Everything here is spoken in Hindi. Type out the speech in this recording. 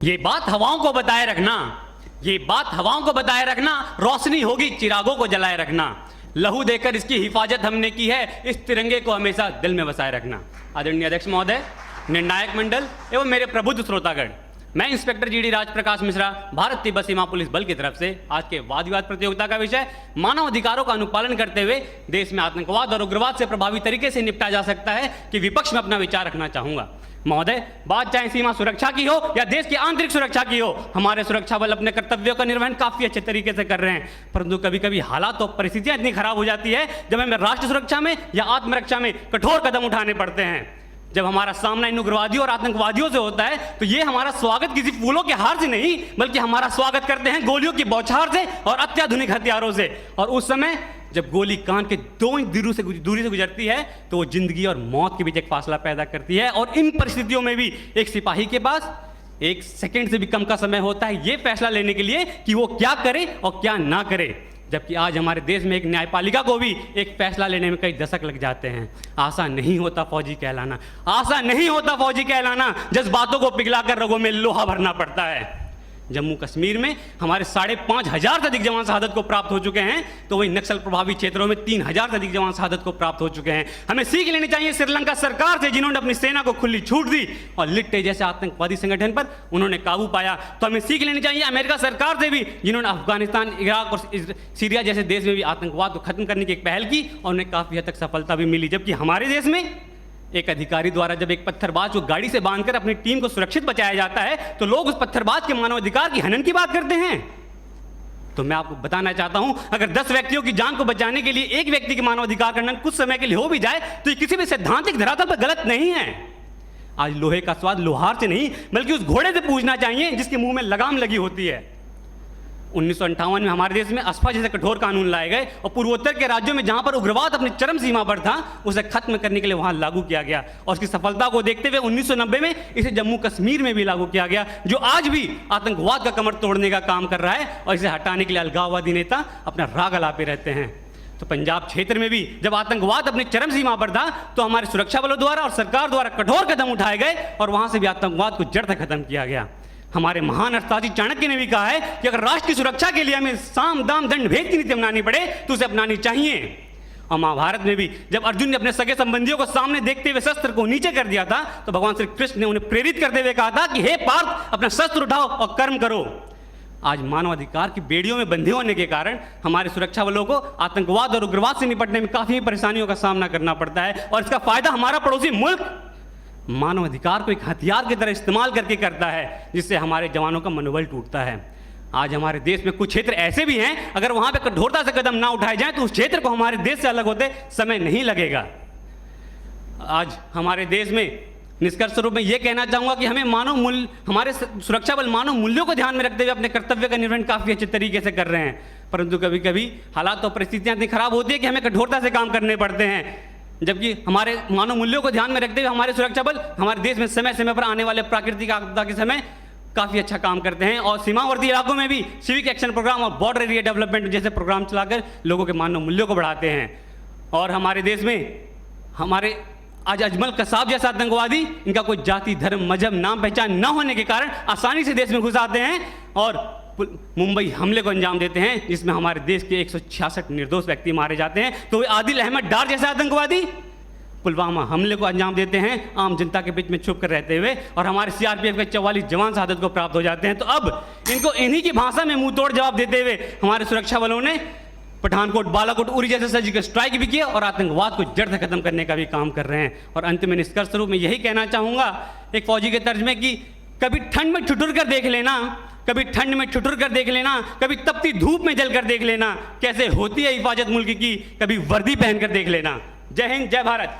ये बात हवाओं को बताए रखना, ये बात हवाओं को बताए रखना, रोशनी होगी चिरागों को जलाए रखना। लहू देकर इसकी हिफाजत हमने की है, इस तिरंगे को हमेशा दिल में बसाए रखना। आदरणीय अध्यक्ष महोदय, निर्णायक मंडल एवं मेरे प्रबुद्ध श्रोतागण, मैं इंस्पेक्टर जीडी राजप्रकाश मिश्रा, भारत तिब्बत सीमा पुलिस बल की तरफ से आज के वाद विवाद प्रतियोगिता का विषय मानव अधिकारों का अनुपालन करते हुए देश में आतंकवाद और उग्रवाद से प्रभावी तरीके से निपटा जा सकता है कि विपक्ष में अपना विचार रखना चाहूंगा। महोदय, बात चाहे सीमा सुरक्षा की हो या देश की आंतरिक सुरक्षा की हो, हमारे सुरक्षा बल अपने कर्तव्यों का निर्वहन काफी अच्छे तरीके से कर रहे हैं, परंतु कभी कभी हालात और परिस्थितियां इतनी खराब हो जाती है जब हमें राष्ट्र सुरक्षा में या आत्मरक्षा में कठोर कदम उठाने पड़ते हैं। जब हमारा सामना इन उग्रवादियों और आतंकवादियों से होता है तो ये हमारा स्वागत किसी फूलों के हार से नहीं, बल्कि हमारा स्वागत करते हैं गोलियों की बौछार से और अत्याधुनिक हथियारों से। और उस समय जब गोली कान के 2 इंच दूरी से गुजरती है तो वो जिंदगी और मौत के बीच एक फासला पैदा करती है। और इन परिस्थितियों में भी एक सिपाही के पास 1 सेकंड से भी कम का समय होता है ये फैसला लेने के लिए कि वो क्या करे और क्या ना करे। जबकि आज हमारे देश में एक न्यायपालिका को भी एक फैसला लेने में कई दशक लग जाते हैं। आसान नहीं होता फौजी कहलाना, आसान नहीं होता फौजी कहलाना, जज्बातों को पिघलाकर रगों में लोहा भरना पड़ता है। जम्मू कश्मीर में हमारे 5,500 से अधिक जवान शहादत को प्राप्त हो चुके हैं, तो वहीं नक्सल प्रभावित क्षेत्रों में 3,000 से अधिक जवान शहादत को प्राप्त हो चुके हैं। हमें सीख लेनी चाहिए श्रीलंका सरकार से, जिन्होंने अपनी सेना को खुली छूट दी और लिट्टे जैसे आतंकवादी संगठन पर उन्होंने काबू पाया। तो हमें सीख लेनी चाहिए अमेरिका सरकार से भी, जिन्होंने अफगानिस्तान, इराक और सीरिया जैसे देश में भी आतंकवाद को खत्म करने की एक पहल की और उन्हें काफी हद तक सफलता भी मिली। जबकि हमारे देश में एक अधिकारी द्वारा जब एक पत्थरबाज को गाड़ी से बांधकर अपनी टीम को सुरक्षित बचाया जाता है तो लोग उस पत्थरबाज के मानवाधिकार की हनन की बात करते हैं। तो मैं आपको बताना चाहता हूं, अगर 10 व्यक्तियों की जान को बचाने के लिए एक व्यक्ति के मानवाधिकार का हनन कुछ समय के लिए हो भी जाए तो ये किसी भी सैद्धांतिक धरातल पर गलत नहीं है। आज लोहे का स्वाद लोहार से नहीं बल्कि उस घोड़े से पूछना चाहिए जिसके मुंह में लगाम लगी होती है। 1958 में हमारे देश में अस्फा जैसे कठोर कानून लाए गए और पूर्वोत्तर के राज्यों में जहां पर उग्रवाद अपनी चरम सीमा पर था उसे खत्म करने के लिए वहां लागू किया गया। और उसकी सफलता को देखते हुए 1990 में इसे जम्मू कश्मीर में भी लागू किया गया, जो आज भी आतंकवाद का कमर तोड़ने का काम कर रहा है और इसे हटाने के लिए अलगाववादी नेता अपना राग अलापे रहते हैं। तो पंजाब क्षेत्र में भी जब आतंकवाद अपनी चरम सीमा पर था तो हमारे सुरक्षा बलों द्वारा और सरकार द्वारा कठोर कदम उठाए गए और वहां से भी आतंकवाद को जड़ से खत्म किया गया। हमारे महान अर्थशास्त्री चाणक्य ने भी कहा है कि अगर राष्ट्र की सुरक्षा के लिए हमें साम दाम दंड भेद की नीति अपनानी पड़े तो उसे अपनानी चाहिए। और महाभारत में भी जब अर्जुन ने अपने सगे संबंधियों को सामने देखते हुए शस्त्र को नीचे कर दिया था तो भगवान श्री कृष्ण ने उन्हें प्रेरित करते हुए कहा था कि हे पार्थ, अपना शस्त्र उठाओ और कर्म करो। आज मानवाधिकार की बेड़ियों में बंधे होने के कारण हमारे सुरक्षा बलों को आतंकवाद और उग्रवाद से निपटने में काफी परेशानियों का सामना करना पड़ता है और इसका फायदा हमारा पड़ोसी मुल्क मानवाधिकार को एक हथियार की तरह इस्तेमाल करके करता है, जिससे हमारे जवानों का मनोबल टूटता है। आज हमारे देश में कुछ क्षेत्र ऐसे भी हैं, अगर वहां पे कठोरता से कदम ना उठाए जाएं तो उस क्षेत्र को हमारे देश से अलग होते समय नहीं लगेगा। आज हमारे देश में निष्कर्ष स्वरूप में यह कहना चाहूंगा कि हमें मानव मूल्य, हमारे सुरक्षा बल मानव मूल्यों को ध्यान में रखते हुए अपने कर्तव्य का निर्वहन काफी अच्छे तरीके से कर रहे हैं, परंतु कभी कभी हालात और परिस्थितियां इतनी खराब होती है कि हमें कठोरता से काम करने पड़ते हैं। जबकि हमारे मानव मूल्यों को ध्यान में रखते हुए हमारे सुरक्षा बल हमारे देश में समय समय पर आने वाले प्राकृतिक आपदा के समय काफ़ी अच्छा काम करते हैं और सीमावर्ती इलाकों में भी सिविक एक्शन प्रोग्राम और बॉर्डर एरिया डेवलपमेंट जैसे प्रोग्राम चलाकर लोगों के मानव मूल्यों को बढ़ाते हैं। और हमारे देश में हमारे आज अजमल कसाब जैसा आतंकवादी, इनका कोई जाति धर्म मजहब नाम पहचान न होने के कारण आसानी से देश में घुस आते हैं और मुंबई हमले को अंजाम देते हैं जिसमें हमारे देश के 166 निर्दोष व्यक्ति मारे जाते हैं। तो वे आदिल अहमद डार जैसे आतंकवादी पुलवामा हमले को अंजाम देते हैं आम जनता के बीच में छुप कर रहते हुए और हमारे सीआरपीएफ के 44 जवान शहादत को प्राप्त हो जाते हैं। तो अब इनको इन्हीं की भाषा में मुंह तोड़ जवाब देते हुए हमारे सुरक्षा बलों ने पठानकोट, बालाकोट, उरी जैसे सर्जिकल स्ट्राइक भी किया और आतंकवाद को जड़ से खत्म करने का भी काम कर रहे हैं। और अंत में निष्कर्ष स्वरूप में यही कहना चाहूंगा एक फौजी के तर्ज में कि कभी ठंड में ठिठुर कर देख लेना, कभी ठंड में ठिठुर कर देख लेना, कभी तपती धूप में जल कर देख लेना कैसे होती है हिफाजत मुल्क की, कभी वर्दी पहन कर देख लेना। जय हिंद, जय भारत।